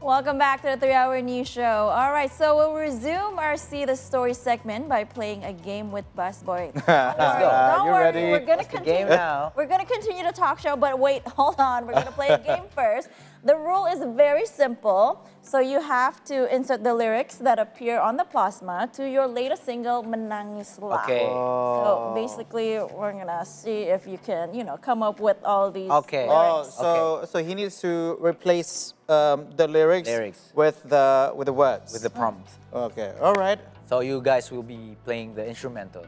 Welcome back to the 3-Hour News Show. All right, so we'll resume our See the Story segment by playing a game with Basboi. Let's go. Don't You worry, ready? we're gonna What's the continue. game now? We're gonna continue the talk show, but wait, hold on. We're gonna play a game first. The rule is very simple. So you have to insert the lyrics that appear on the plasma to your latest single, Menangislah. Okay. So basically, we're gonna see if you can, come up with all these Okay. lyrics. So he needs to replace the lyrics, Lyrics. with the words. With the prompt. Okay. All right. So you guys will be playing the instrumental.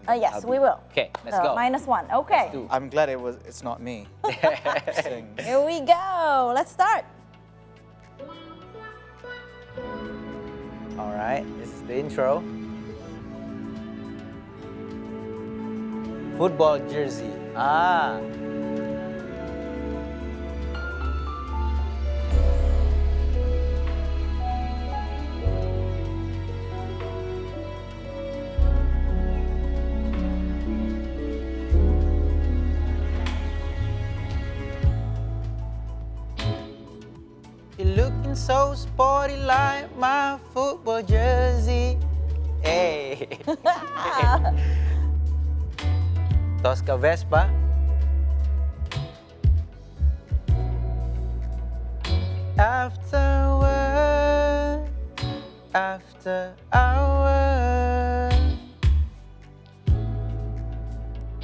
Yes, we will. Okay, let's So go. -1. Okay. do. I'm glad it's not me. Sing. Here we go. Let's start. All right, this is the intro. Football jersey. Ah. You're looking so sporty like my football jersey. Hey. Tosca Vespa. After hours.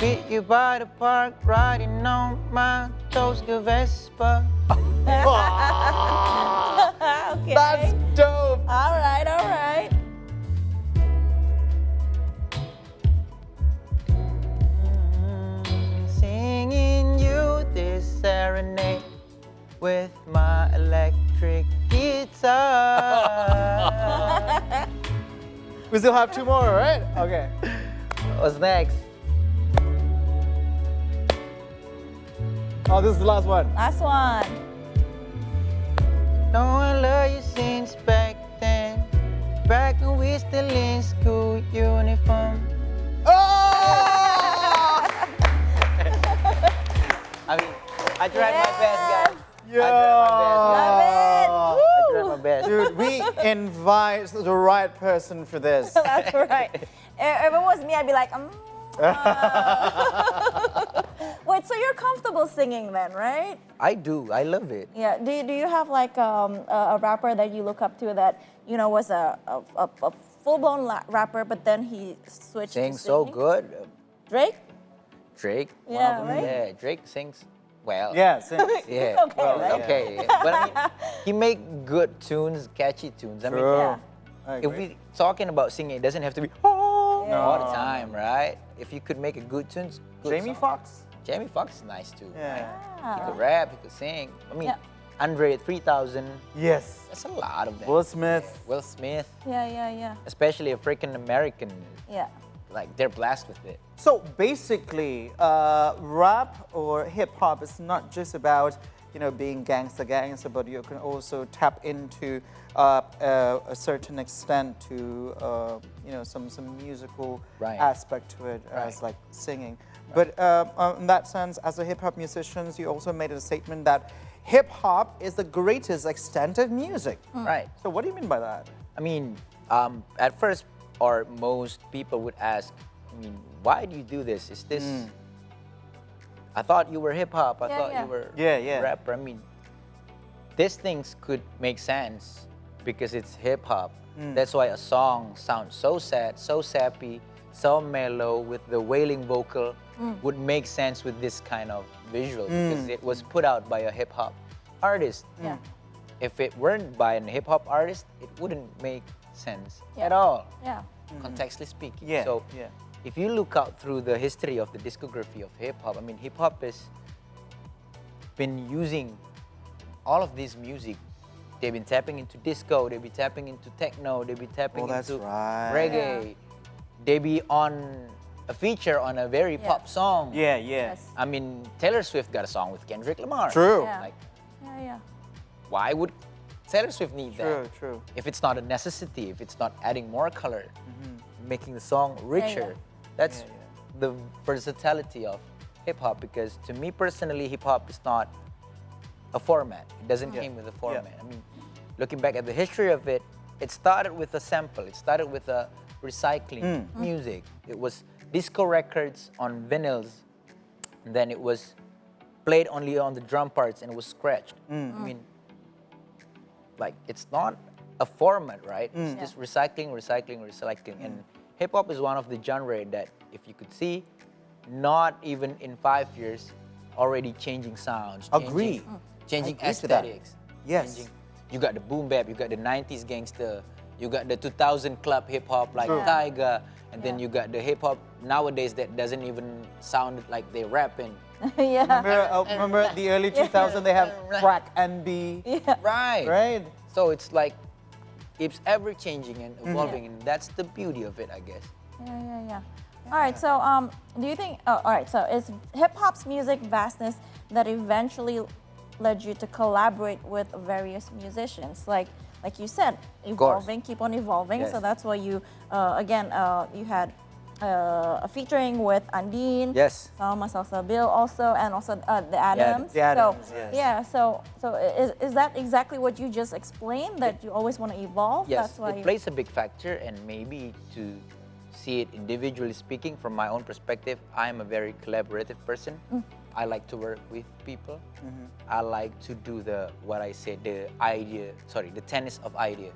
Meet you by the park, riding on my Tosca Vespa. Okay. That's dope. All right, all right. Singing you this serenade with my electric guitar. We still have 2 more, right? Okay. What's next? Oh, this is the last one. Last one. No, I love you since back then. Back when we still in school uniform. Oh! I mean, I tried my best, guys. Yeah. Love it. I Woo. tried my best. Dude, we invite the right person for this. That's right. If it was me, I'd be like, Wait, so you're comfortable singing then, right? I do. I love it. Yeah. Do you have like a rapper that you look up to that was a full-blown rapper, but then he switched to Sings so singing? good. Drake? Drake. one Yeah, of them. right? Yeah, Drake sings well. Yeah, sing. Yeah. Okay, right? Okay. But I mean, he make good tunes, catchy tunes. I mean, True. Yeah. I if agree. we talking about singing, it doesn't have to be all Yeah. the time, right? If you could make a good tunes, good Jamie song. Foxx? Jamie Foxx is nice too. Yeah. He could rap, he could sing. I mean, Yeah. Andre 3000, Yes. that's a lot of them. Will Smith. Will Smith, Yeah. especially African American, Yeah. like they're blessed with it. So basically, rap or hip hop is not just about being gangster, but you can also tap into a certain extent to some musical Right. aspect to it, as Right. like singing. But in that sense, as a hip hop musician, you also made a statement that hip hop is the greatest extent of music. Right. So what do you mean by that? I mean, at first, or most people would ask, I mean, why do you do this? Is this? I thought you were hip hop. I Yeah, thought yeah. you were Yeah. rapper. I mean, these things could make sense because it's hip hop. That's why a song sounds so sad, so sappy, so mellow with the wailing vocal would make sense with this kind of visual because it was put out by a hip hop artist. Yeah. If it weren't by a hip hop artist, it wouldn't make sense Yeah. at all, Yeah. contextually speaking. Yeah. So yeah. if you look out through the history of the discography of hip hop, I mean, hip hop has been using all of this music. They've been tapping into disco, they've been tapping into techno, they've been tapping that's into right. reggae. They be on a feature on a very Yeah. pop song. Yeah. Yes. I mean, Taylor Swift got a song with Kendrick Lamar. True. Yeah. Like, Yeah. why would Taylor Swift need that? True. If it's not a necessity, if it's not adding more color, making the song richer, that's Yeah, the versatility of hip hop. Because to me personally, hip hop is not a format. It doesn't came with a format. I mean, looking back at the history of it, it started with a sample. It started with a recycling music. It was disco records on vinyls, and then it was played only on the drum parts and it was scratched. I mean, like, it's not a format, right? It's just recycling. And hip hop is one of the genre that, if you could see, not even in 5 years, already changing sounds, Agree. changing I agree to that. aesthetics. Yes. Changing. You got the boom bap, you got the 90s gangster, you got the 2000 club hip hop like True. Tyga, and then you got the hip hop nowadays that doesn't even sound like they're rapping. Yeah. Remember the early 2000s, they have crack and B. Right. Right? So it's like, it's ever changing and evolving, and that's the beauty of it, I guess. Yeah. All right, so do you think, all right, so it's hip hop's music vastness that eventually led you to collaborate with various musicians, like you said, evolving, keep on evolving. Yes. So that's why you, again, you had a featuring with Andin, Yes. Salma Salsabil also, and also the Adams. The Adams, so, yes. Yeah, so is that exactly what you just explained, that you always want to evolve? Yes, That's why it plays a big factor, and maybe to see it individually speaking, from my own perspective, I'm a very collaborative person. I like to work with people. I like to do the tennis of idea.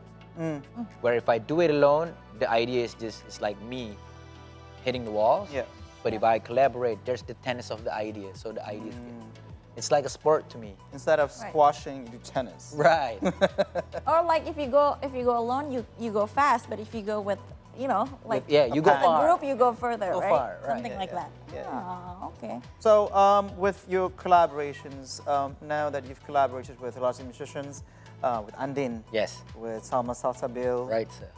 Where if I do it alone, the idea is just, it's like me hitting the walls. Yeah. But if I collaborate, there's the tennis of the idea, so the idea is it's like a sport to me. Instead of squashing, you do tennis. Right. or like if you go alone, you go fast, but if you go with, you know, like you go with a far. group, you go further, Go right? far, right. Something like that. Yeah. Oh, okay. So, with your collaborations, now that you've collaborated with a lot of musicians, with Andin, Yes. with Salma Salsabil, Right, sir.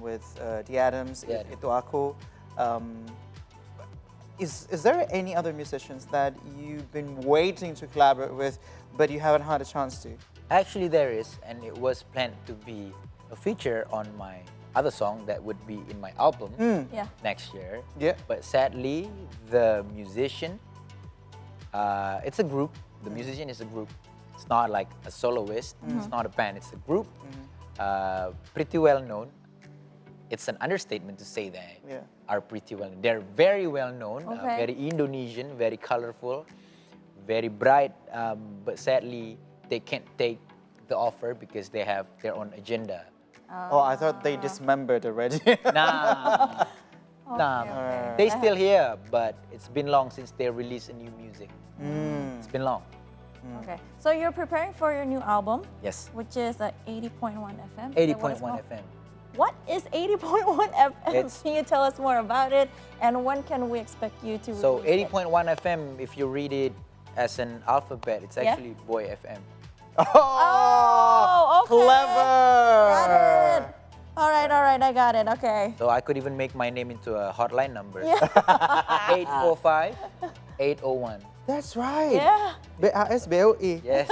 with the Adams, The Itu Aku, is there any other musicians that you've been waiting to collaborate with, but you haven't had a chance to? Actually, there is, and it was planned to be a feature on my other song that would be in my album Yeah. next year. Yeah. But sadly, the musician, it's a group. The musician is a group. It's not like a soloist. It's not a band. It's a group. Pretty well known. It's an understatement to say that. Yeah. Are pretty well known. They're very well known. Okay. Very Indonesian. Very colorful. Very bright. But sadly, they can't take the offer because they have their own agenda. Oh, I thought they dismembered already. Nah. Nah. okay. They still here, but it's been long since they released a new music. It's been long. Okay. So you're preparing for your new album, Yes. which is 80.1 FM. Is that what it's 80.1 called? FM. What is 80.1 FM? It's- Can you tell us more about it? And when can we expect you to So release it? 80.1 FM, if you read it as an alphabet, it's Yeah. actually Boy FM. Oh, okay. Clever! Got it. All right, I got it. Okay. So I could even make my name into a hotline number. 845-801. That's right. Yeah. BASBOE. Yes,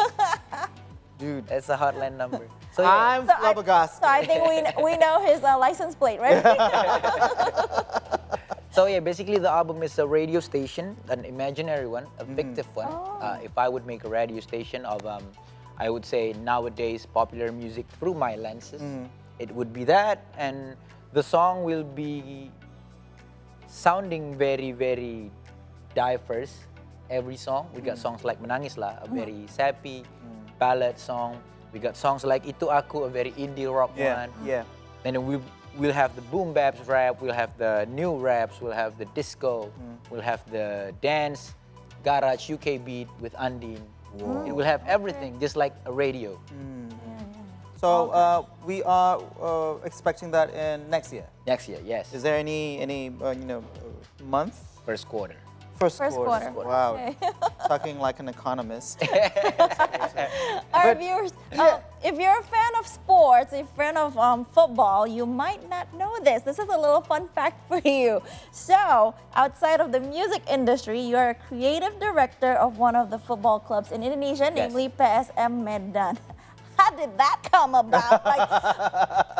Dude, that's a hotline number. So yeah, I'm flabbergasted. So I think we know his license plate, right? basically the album is a radio station, an imaginary one, a fictive one. If I would make a radio station of, I would say nowadays popular music through my lenses, it would be that, and the song will be sounding very, very diverse. Every song, we got songs like Menangislah, a very sappy ballad song. We got songs like Itu Aku, a very indie rock one. Yeah. Then we'll have the boom baps rap, we'll have the new raps, we'll have the disco, we'll have the dance, garage, UK beat with Andin. It will have everything, just like a radio. So we are expecting that in next year. Next year, yes. Is there any month? First quarter. First First quarter. Wow. Okay. Talking like an economist. Our viewers, if you're a fan of sports, a fan of football, you might not know this. This is a little fun fact for you. So, outside of the music industry, you are a creative director of one of the football clubs in Indonesia, namely PSM Medan. How did that come about? Like,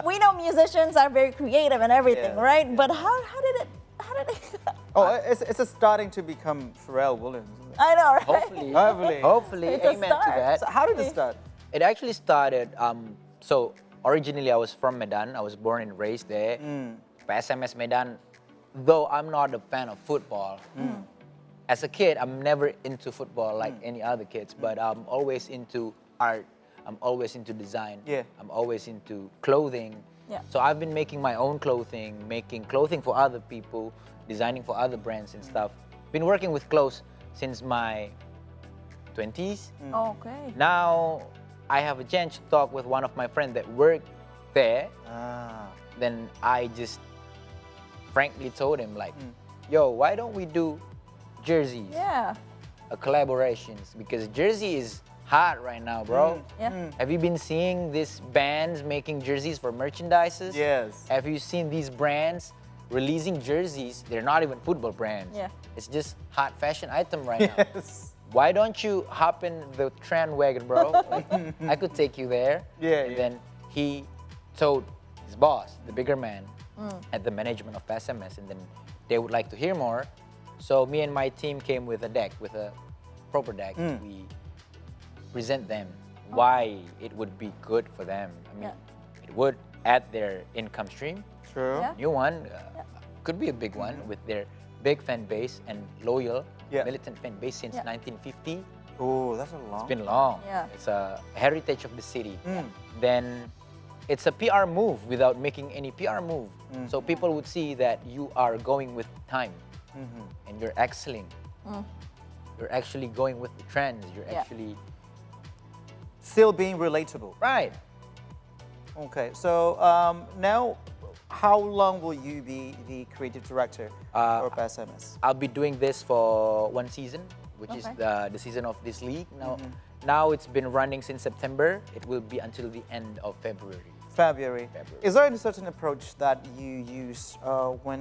we know musicians are very creative and everything, Yeah, right? But how did it? Oh, it's starting to become Pharrell Williams. Isn't it? I know, right? Hopefully. Hopefully, It's a amen to start. that. So how did it start? It actually started, so originally I was from Medan. I was born and raised there. PSMS Medan, though I'm not a fan of football. As a kid, I'm never into football like any other kids, but I'm always into art. I'm always into design. Yeah. I'm always into clothing. Yeah. So I've been making my own clothing, making clothing for other people, designing for other brands and stuff. Been working with clothes since my 20s. Okay. Now I have a chance to talk with one of my friends that worked there. Ah. Then I just frankly told him like, yo, why don't we do jerseys, Yeah. collaborations? Because jersey is hot right now, bro. Yeah. Have you been seeing these bands making jerseys for merchandises? Yes. Have you seen these brands releasing jerseys? They're not even football brands. Yeah. It's just hot fashion item right now. Yes. Why don't you hop in the trend wagon, bro? Like, I could take you there. Yeah, And yeah. then he told his boss, the bigger man, at the management of PSMS, and then they would like to hear more. So me and my team came with a deck, with a proper deck. We present them why it would be good for them. I mean, it would add their income stream. True. Yeah. New one, could be a big one with their big fan base and loyal Yeah. militant fan base since 1950. Oh, that's a long. It's been long. Yeah. It's a heritage of the city. Then it's a PR move without making any PR move. So people would see that you are going with time and you're excelling. You're actually going with the trends. You're Yeah. actually Still being relatable. right. Okay, so now, how long will you be the creative director for PSMS? I'll be doing this for one season, which is Okay. the season of this league. Now it's been running since September. It will be until the end of February. February. February. Is there any certain approach that you use when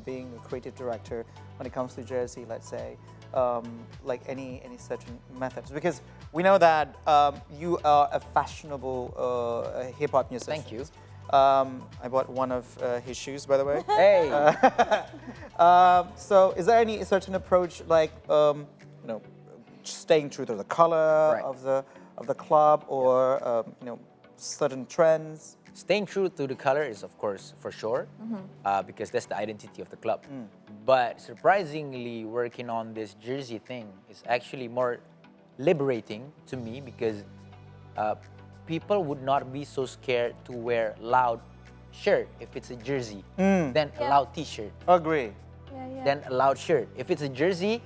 being a creative director when it comes to jersey, let's say, like any certain methods? Because we know that you are a fashionable hip hop musician. Thank you. I bought one of his shoes, by the way. Hey, So, is there any certain approach, like staying true to the color Right. of the club, or certain trends? staying true to the color is, of course, for sure, because that's the identity of the club. But surprisingly, working on this jersey thing is actually more liberating to me because people would not be so scared to wear loud shirt if it's a jersey, then a Yeah. loud t-shirt, Agree. Yeah. then a loud shirt. If it's a jersey,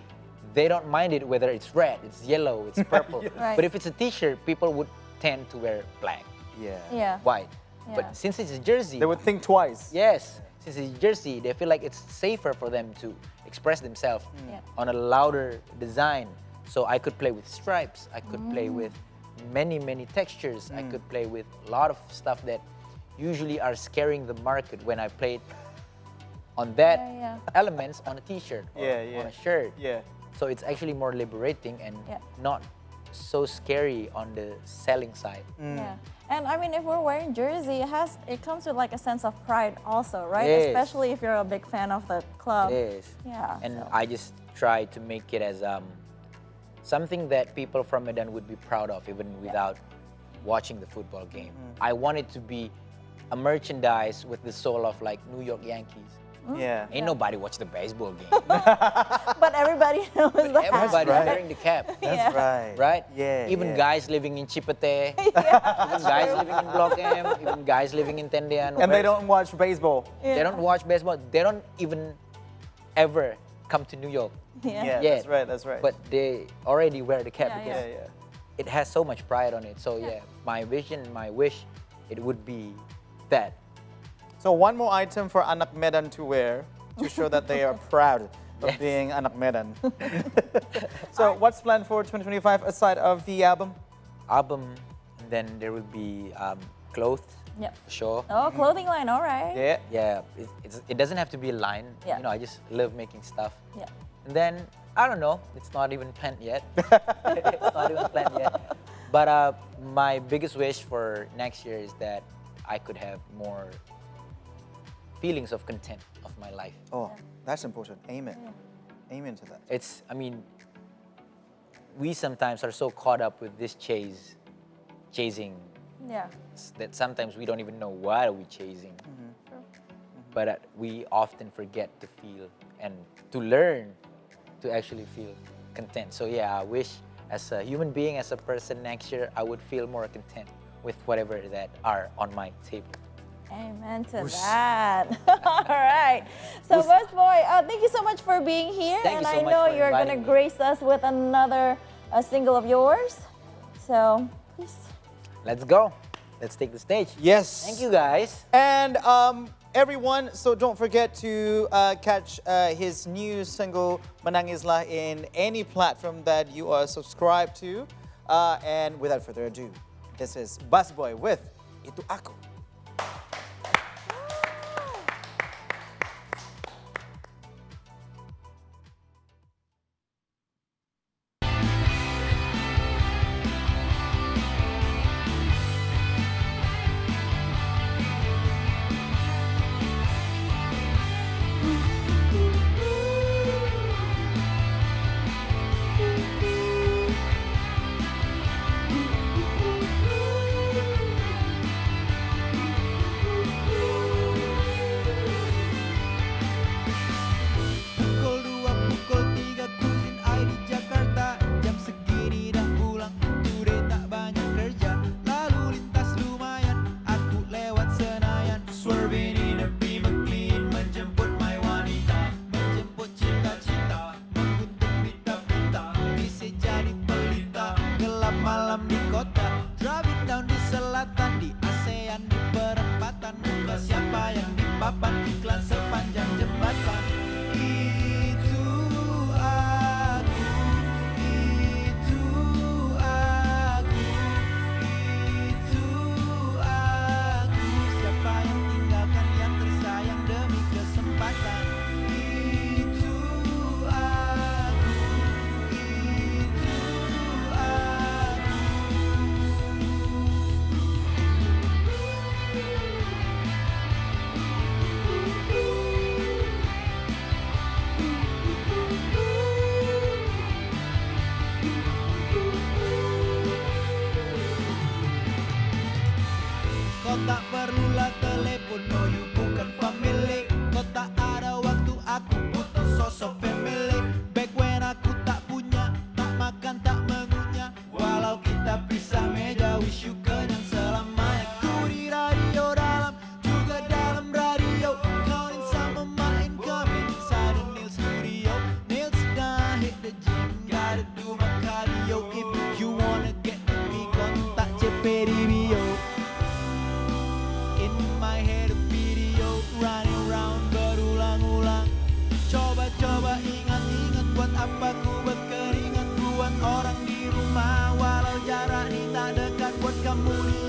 they don't mind it whether it's red, it's yellow, it's purple. Right. But if it's a t-shirt, people would tend to wear black, Yeah. Yeah. white. Yeah. But since it's a jersey, They would think twice. yes, since it's a jersey, they feel like it's safer for them to express themselves Yeah. on a louder design. So I could play with stripes, I could play with many textures, I could play with a lot of stuff that usually are scaring the market when I played on that Yeah. elements on a t-shirt or Yeah. on a shirt. Yeah. So it's actually more liberating and Yeah. not so scary on the selling side. Yeah. And I mean, if we're wearing jersey, it comes with like a sense of pride also, right? Yes. Especially if you're a big fan of the club. It is. Yeah. And so- I just try to make it as something that people from Medan would be proud of even without watching the football game. I want it to be a merchandise with the soul of like New York Yankees. Yeah. Ain't nobody watch the baseball game. But everybody knows that. Everybody right. wearing the cap. That's Yeah. right. Right? Yeah. Even yeah. guys living in Chipete, even guys living in Block M, even guys living in Tendian. And they don't watch baseball. They don't watch baseball. They don't even ever come to New York. Yeah, yet. that's right. That's right. But they already wear the cap Yeah, because yeah. it has so much pride on it. So yeah, my vision, my wish, it would be that. So one more item for Anak Medan to wear to show that they are proud of Yes. being Anak Medan. So what's planned for 2025 aside of the album? Album, and then there will be clothes, Yep. for sure. Oh, clothing line, all right. Yeah. Yeah, it doesn't have to be a line. Yeah. You know, I just love making stuff. Yeah. And then, I don't know, it's not even planned yet. It's not even planned yet. But my biggest wish for next year is that I could have more feelings of content of my life. Oh, that's important. Amen. Amen to that. I mean, we sometimes are so caught up with this chasing Yeah. that sometimes we don't even know what are we chasing. But we often forget to feel and to learn to actually feel content. So yeah, I wish as a human being, as a person next year, I would feel more content with whatever that are on my table. Amen to that. All right. So, Basboi, thank you so much for being here. Thank and you so I much know for you're going to inviting me. grace us with another single of yours. So, please. Let's go. Let's take the stage. Yes. Thank you, guys. And everyone, so don't forget to catch his new single Menangislah in any platform that you are subscribed to. And without further ado, this is Basboi with Itu Aku. Pukul 2, pukul 3 cruising air di Jakarta. Jam segini dah pulang, today tak banyak kerja. Lalu lintas lumayan, aku lewat Senayan. Swerving in a Beamer clean, menjemput my wanita. Menjemput cita-cita, menggunting pita-pita. Bisa jadi pelita, gelap malam di kota. Driving down di selatan, di ASEAN, di perempatan. Muka siapa yang dipapan, iklan sepanjang jembatan. Itu aku, itu aku, itu aku. Siapa yang tinggalkan yang tersayang demi kesempatan. Itu aku, itu aku. Kau tak perlulah telepon, no you bukan family. Kau tak ada waktu, aku butuh sosok family. Back when aku tak punya, tak makan, tak mengunyah. Walau kita pisah meja, wish you kenyang selamanya. Ku di radio dalam, juga dalam radio. Counting sama my incoming inside the Neil studio. Neil sedang hit the gym, gotta do my cardio. If you wanna get me, kontak CP di bio. In my head a video running round berulang-ulang. Coba-coba ingat-ingat buat apa ku berkeringat. Buat orang di rumah walau jarak ni tak dekat. Buat kamu di